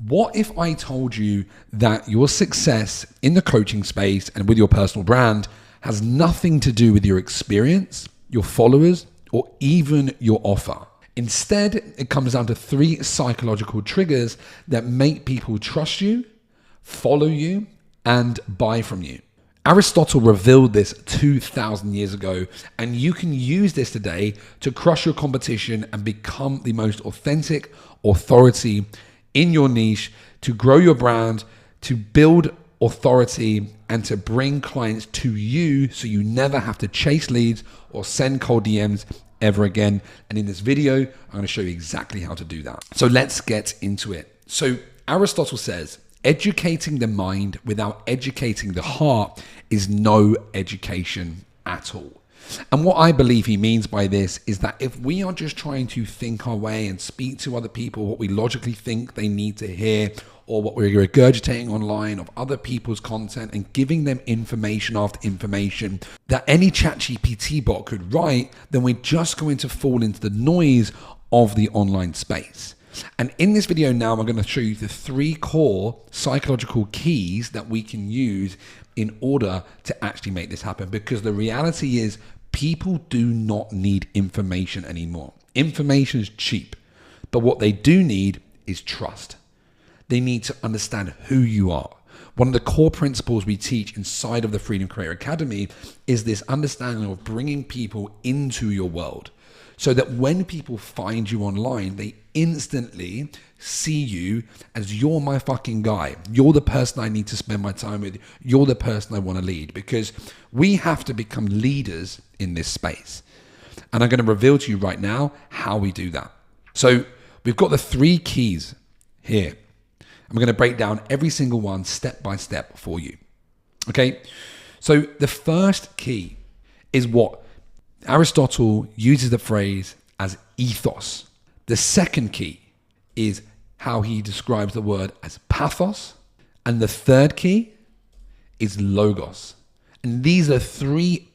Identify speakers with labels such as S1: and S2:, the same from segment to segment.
S1: What if I told you that your success in the coaching space and with your personal brand has nothing to do with your experience, your followers, or even your offer? Instead, it comes down to 3 psychological triggers that make people trust you, follow you, and buy from you. Aristotle revealed this 2,000 years ago, and you can use this today to crush your competition and become the most authentic authority in your niche, to grow your brand, to build authority, and to bring clients to you so you never have to chase leads or send cold DMs ever again. And in this video, I'm going to show you exactly how to do that. So let's get into it. So Aristotle says, educating the mind without educating the heart is no education at all. And what I believe he means by this is that if we are just trying to think our way and speak to other people what we logically think they need to hear, or what we're regurgitating online of other people's content and giving them information after information that any ChatGPT bot could write, then we're just going to fall into the noise of the online space. And in this video now, I'm going to show you the 3 core psychological keys that we can use in order to actually make this happen. Because the reality is people do not need information anymore. Information is cheap, but what they do need is trust. They need to understand who you are. One of the core principles we teach inside of the Freedom Creator Academy is this understanding of bringing people into your world, so that when people find you online, they instantly see you as you're my fucking guy. You're the person I need to spend my time with. You're the person I want to lead, because we have to become leaders in this space. And I'm going to reveal to you right now how we do that. So we've got the 3 keys here. I'm going to break down every single one step by step for you. Okay. So the first key is what Aristotle uses the phrase as ethos. The second key is how he describes the word as pathos. And the third key is logos. And these are 3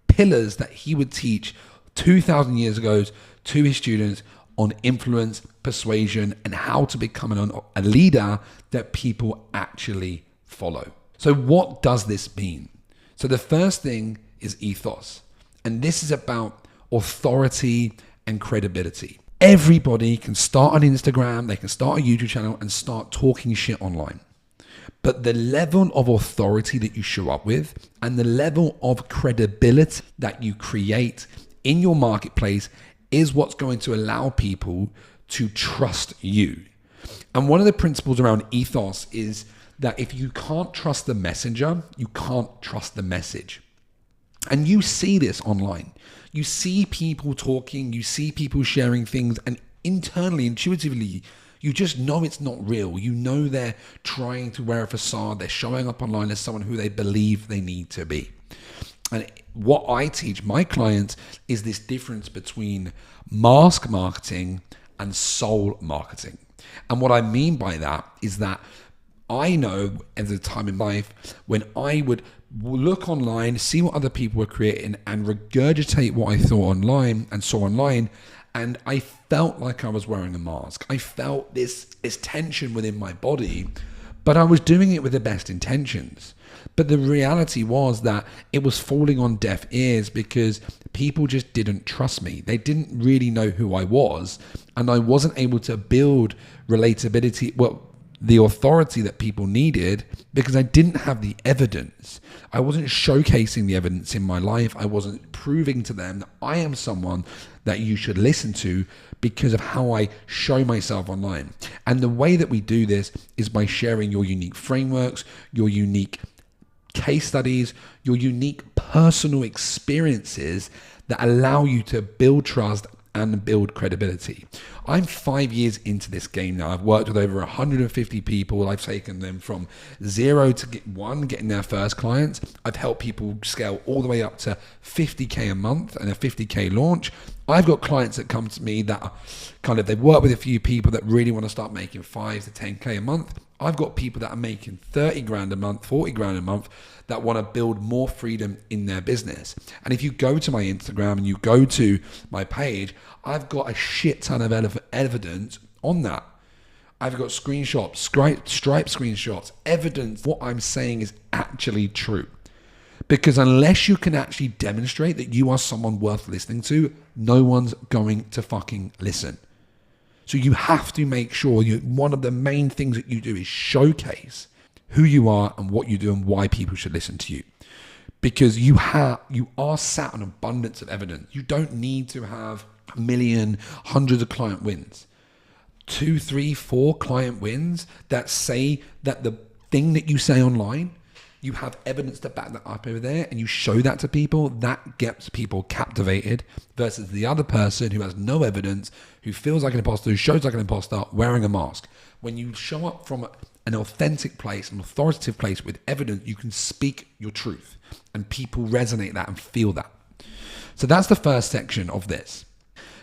S1: pillars that he would teach 2,000 years ago to his students on influence, persuasion, and how to become a leader that people actually follow. So what does this mean? So the first thing is ethos. And this is about authority and credibility. Everybody can start an Instagram, they can start a YouTube channel and start talking shit online. But the level of authority that you show up with and the level of credibility that you create in your marketplace is what's going to allow people to trust you. And one of the principles around ethos is that if you can't trust the messenger, you can't trust the message. And you see this online. You see people talking, you see people sharing things, and internally, intuitively, you just know it's not real. You know they're trying to wear a facade. They're showing up online as someone who they believe they need to be. And what I teach my clients is this difference between mask marketing and soul marketing. And what I mean by that is that I know at the time in life when I would look online, see what other people were creating and regurgitate what I saw online, and I felt like I was wearing a mask. I felt this tension within my body, but I was doing it with the best intentions. But the reality was that it was falling on deaf ears because people just didn't trust me. They didn't really know who I was, and I wasn't able to build relatability, the authority that people needed, because I didn't have the evidence. I wasn't showcasing the evidence in my life. I wasn't proving to them that I am someone that you should listen to because of how I show myself online. And the way that we do this is by sharing your unique frameworks, your unique case studies, your unique personal experiences that allow you to build trust and build credibility. I'm 5 years into this game now. I've worked with over 150 people. I've taken them from 0 to getting their first clients. I've helped people scale all the way up to 50K a month and a 50K launch. I've got clients that come to me that are they've worked with a few people that really want to start making 5 to 10K a month. I've got people that are making 30 grand a month, 40 grand a month that want to build more freedom in their business. And if you go to my Instagram and you go to my page, I've got a shit ton of evidence on that. I've got screenshots, Stripe screenshots, evidence what I'm saying is actually true. Because unless you can actually demonstrate that you are someone worth listening to, no one's going to fucking listen. So you have to make sure one of the main things that you do is showcase who you are and what you do and why people should listen to you. Because you are sat on abundance of evidence. You don't need to have a million, hundreds of client wins. 2, 3, 4 client wins that say that the thing that you say online, you have evidence to back that up over there, and you show that to people. That gets people captivated versus the other person who has no evidence, who feels like an imposter, who shows like an imposter, wearing a mask. When you show up from an authentic place, an authoritative place with evidence, you can speak your truth and people resonate that and feel that. So that's the first section of this.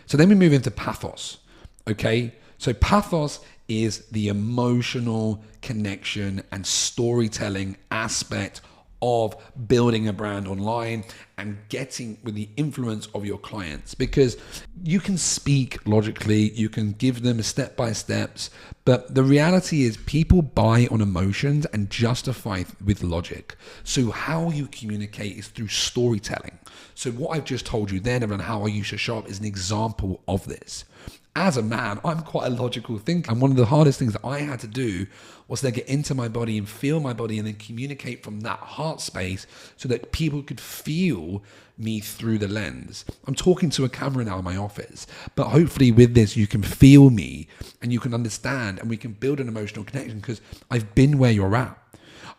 S1: So then we move into pathos. Okay. So pathos is the emotional connection and storytelling aspect of building a brand online and getting with the influence of your clients, because you can speak logically, you can give them step by steps, but the reality is people buy on emotions and justify with logic. So how you communicate is through storytelling. So what I've just told you then about how I used to show up is an example of this. As a man, I'm quite a logical thinker. And one of the hardest things that I had to do was to get into my body and feel my body and then communicate from that heart space so that people could feel me through the lens. I'm talking to a camera now in my office, but hopefully with this, you can feel me and you can understand and we can build an emotional connection because I've been where you're at.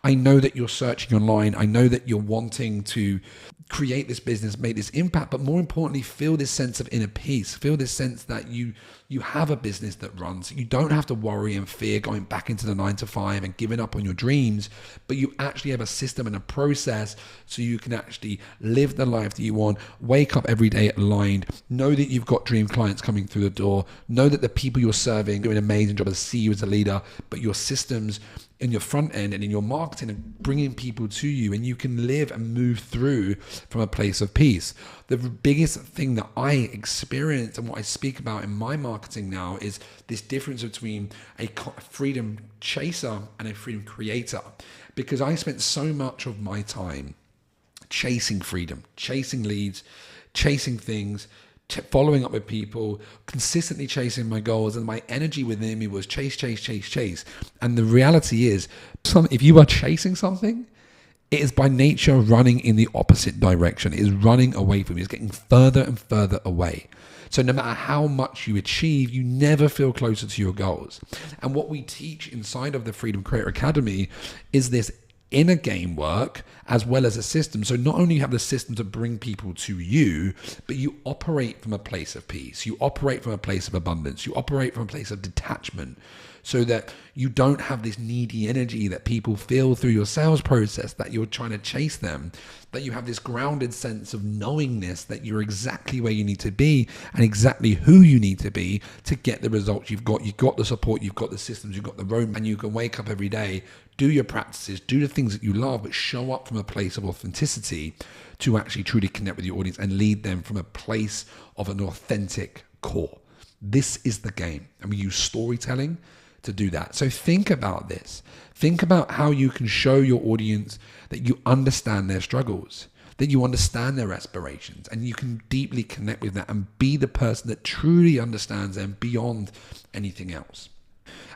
S1: I know that you're searching online. I know that you're wanting to create this business, make this impact, but more importantly, feel this sense of inner peace. Feel this sense that you have a business that runs. You don't have to worry and fear going back into the 9-to-5 and giving up on your dreams, but you actually have a system and a process so you can actually live the life that you want, wake up every day aligned, know that you've got dream clients coming through the door, know that the people you're serving do an amazing job to see you as a leader, but your systems in your front end and in your marketing and bringing people to you, and you can live and move through from a place of peace. The biggest thing that I experience and what I speak about in my marketing now is this difference between a freedom chaser and a freedom creator, because I spent so much of my time chasing freedom, chasing leads, chasing things, following up with people, consistently chasing my goals, and my energy within me was chase. And the reality is, if you are chasing something, it is by nature running in the opposite direction. It is running away from you. It's getting further and further away. So no matter how much you achieve, you never feel closer to your goals. And what we teach inside of the Freedom Creator Academy is this inner game work as well as a system. So not only you have the system to bring people to you, but you operate from a place of peace. You operate from a place of abundance. You operate from a place of detachment, so that you don't have this needy energy that people feel through your sales process, that you're trying to chase them, that you have this grounded sense of knowingness that you're exactly where you need to be and exactly who you need to be to get the results you've got. You've got the support, you've got the systems, you've got the roadmap, and you can wake up every day, do your practices, do the things that you love, but show up from a place of authenticity to actually truly connect with your audience and lead them from a place of an authentic core. This is the game, and we use storytelling to do that. So think about this. Think about how you can show your audience that you understand their struggles, that you understand their aspirations, and you can deeply connect with that and be the person that truly understands them beyond anything else.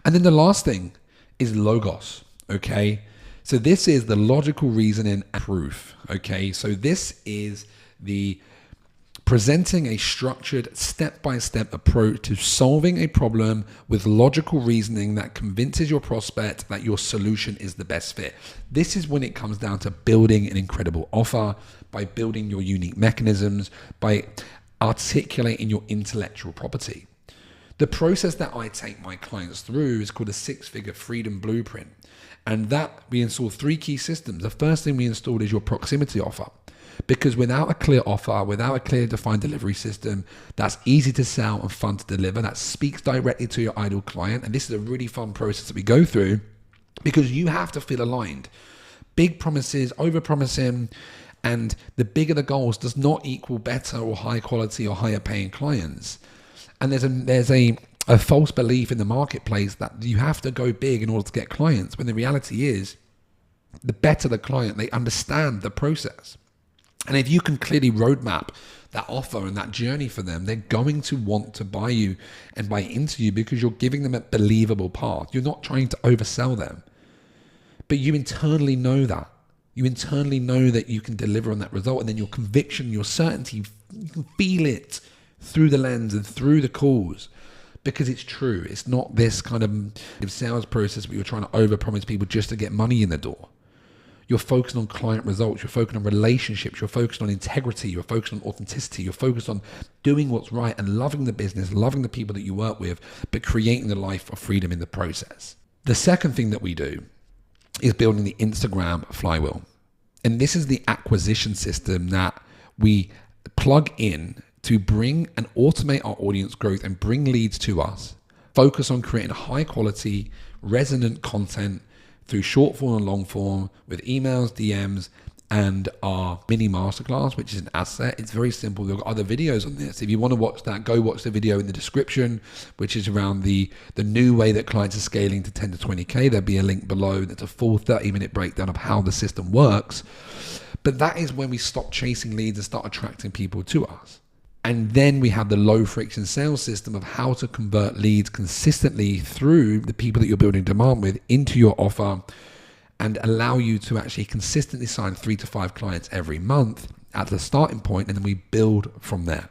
S1: And then the last thing is logos, okay? So this is the logical reasoning and proof, okay? So this is the presenting a structured step-by-step approach to solving a problem with logical reasoning that convinces your prospect that your solution is the best fit. This is when it comes down to building an incredible offer, by building your unique mechanisms, by articulating your intellectual property. The process that I take my clients through is called a 6-figure freedom blueprint. And that we install 3 key systems. The first thing we installed is your proximity offer. Because without a clear offer, without a clear defined delivery system that's easy to sell and fun to deliver, that speaks directly to your ideal client, and this is a really fun process that we go through because you have to feel aligned. Big promises, over-promising, and the bigger the goals does not equal better or high quality or higher paying clients. And there's a a false belief in the marketplace that you have to go big in order to get clients, when the reality is, the better the client, they understand the process. And if you can clearly roadmap that offer and that journey for them, they're going to want to buy you and buy into you because you're giving them a believable path. You're not trying to oversell them, but you internally know that. You internally know that you can deliver on that result, and then your conviction, your certainty, you can feel it through the lens and through the calls, because it's true. It's not this kind of sales process where you're trying to overpromise people just to get money in the door. You're focused on client results. You're focused on relationships. You're focused on integrity. You're focused on authenticity. You're focused on doing what's right and loving the business, loving the people that you work with, but creating the life of freedom in the process. The second thing that we do is building the Instagram flywheel. And this is the acquisition system that we plug in to bring and automate our audience growth and bring leads to us. Focus on creating high quality, resonant content through short form and long form with emails, DMs, and our mini masterclass, which is an asset. It's very simple. There are other videos on this. If you want to watch that, go watch the video in the description, which is around the new way that clients are scaling to 10 to 20K. There'll be a link below. That's a full 30-minute breakdown of how the system works. But that is when we stop chasing leads and start attracting people to us. And then we have the low friction sales system of how to convert leads consistently through the people that you're building demand with into your offer, and allow you to actually consistently sign 3 to 5 clients every month at the starting point, and then we build from there.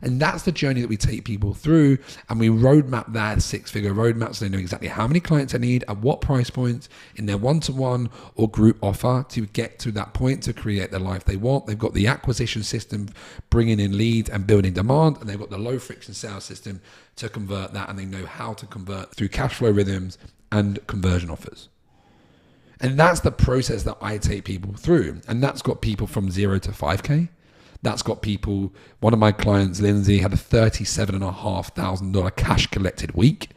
S1: And that's the journey that we take people through, and we roadmap that 6-figure roadmap so they know exactly how many clients they need at what price points in their one-to-one or group offer to get to that point to create the life they want. They've got the acquisition system bringing in leads and building demand, and they've got the low friction sales system to convert that, and they know how to convert through cash flow rhythms and conversion offers. And that's the process that I take people through. And that's got people from 0 to 5K. That's got people, one of my clients, Lindsay, had a $37,500 cash collected week.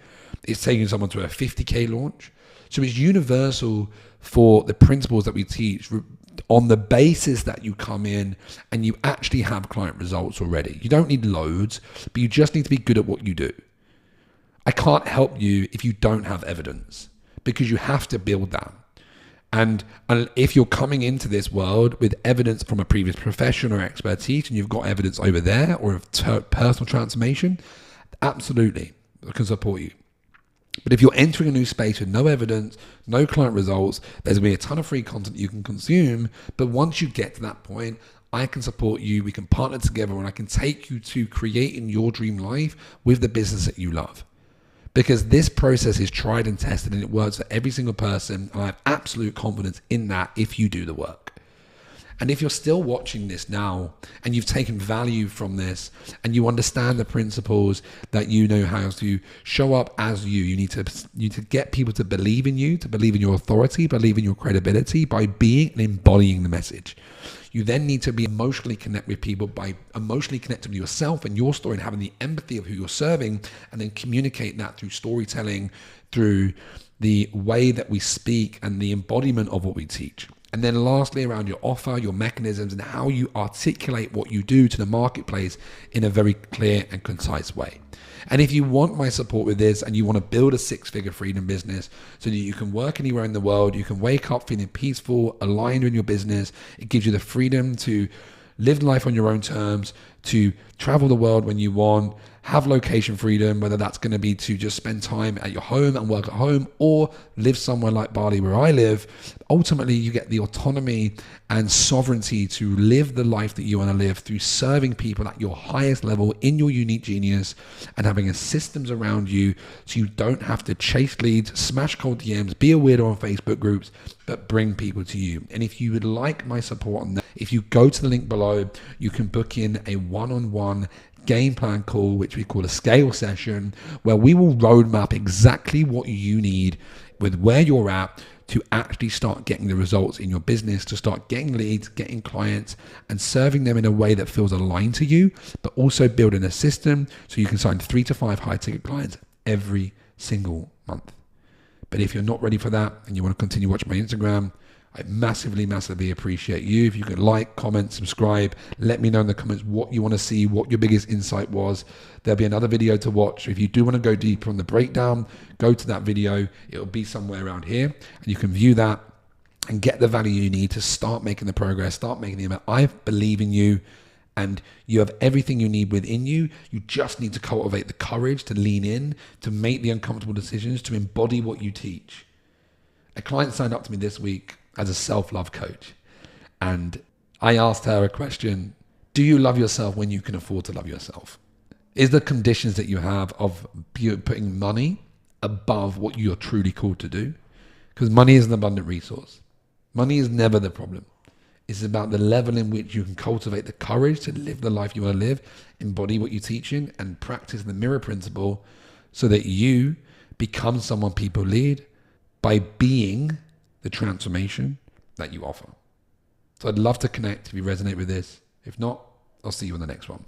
S1: It's taking someone to a 50K launch. So it's universal for the principles that we teach on the basis that you come in and you actually have client results already. You don't need loads, but you just need to be good at what you do. I can't help you if you don't have evidence, because you have to build that. And if you're coming into this world with evidence from a previous profession or expertise, and you've got evidence over there or of personal transformation, absolutely, I can support you. But if you're entering a new space with no evidence, no client results, there's going to be a ton of free content you can consume. But once you get to that point, I can support you. We can partner together, and I can take you to creating your dream life with the business that you love. Because this process is tried and tested, and it works for every single person. And I have absolute confidence in that if you do the work. And if you're still watching this now and you've taken value from this and you understand the principles that you know how to show up as you need to get people to believe in you, to believe in your authority, believe in your credibility by being and embodying the message. You then need to be emotionally connect with people by emotionally connecting with yourself and your story and having the empathy of who you're serving, and then communicate that through storytelling, through the way that we speak and the embodiment of what we teach. And then lastly, around your offer, your mechanisms, and how you articulate what you do to the marketplace in a very clear and concise way. And if you want my support with this and you want to build a 6-figure freedom business so that you can work anywhere in the world, you can wake up feeling peaceful, aligned in your business, it gives you the freedom to live life on your own terms, to travel the world when you want, have location freedom, whether that's going to be to just spend time at your home and work at home, or live somewhere like Bali where I live. Ultimately, you get the autonomy and sovereignty to live the life that you want to live through serving people at your highest level in your unique genius and having a systems around you so you don't have to chase leads, smash cold DMs, be a weirdo on Facebook groups, but bring people to you. And if you would like my support on that, if you go to the link below, you can book in a one-on-one game plan call, which we call a scale session, where we will roadmap exactly what you need with where you're at to actually start getting the results in your business, to start getting leads, getting clients, and serving them in a way that feels aligned to you, but also building a system so you can sign 3 to 5 high-ticket clients every single month. But if you're not ready for that and you want to continue watching my Instagram, I massively, massively appreciate you. If you can like, comment, subscribe, let me know in the comments what you want to see, what your biggest insight was. There'll be another video to watch. If you do want to go deeper on the breakdown, go to that video. It'll be somewhere around here and you can view that and get the value you need to start making the progress, start making the amount. I believe in you and you have everything you need within you. You just need to cultivate the courage to lean in, to make the uncomfortable decisions, to embody what you teach. A client signed up to me this week as a self-love coach. And I asked her a question: do you love yourself when you can afford to love yourself? Is the conditions that you have of putting money above what you're truly called to do? Because money is an abundant resource. Money is never the problem. It's about the level in which you can cultivate the courage to live the life you want to live, embody what you're teaching, and practice the mirror principle so that you become someone people lead by being the transformation that you offer. So I'd love to connect if you resonate with this. If not, I'll see you on the next one.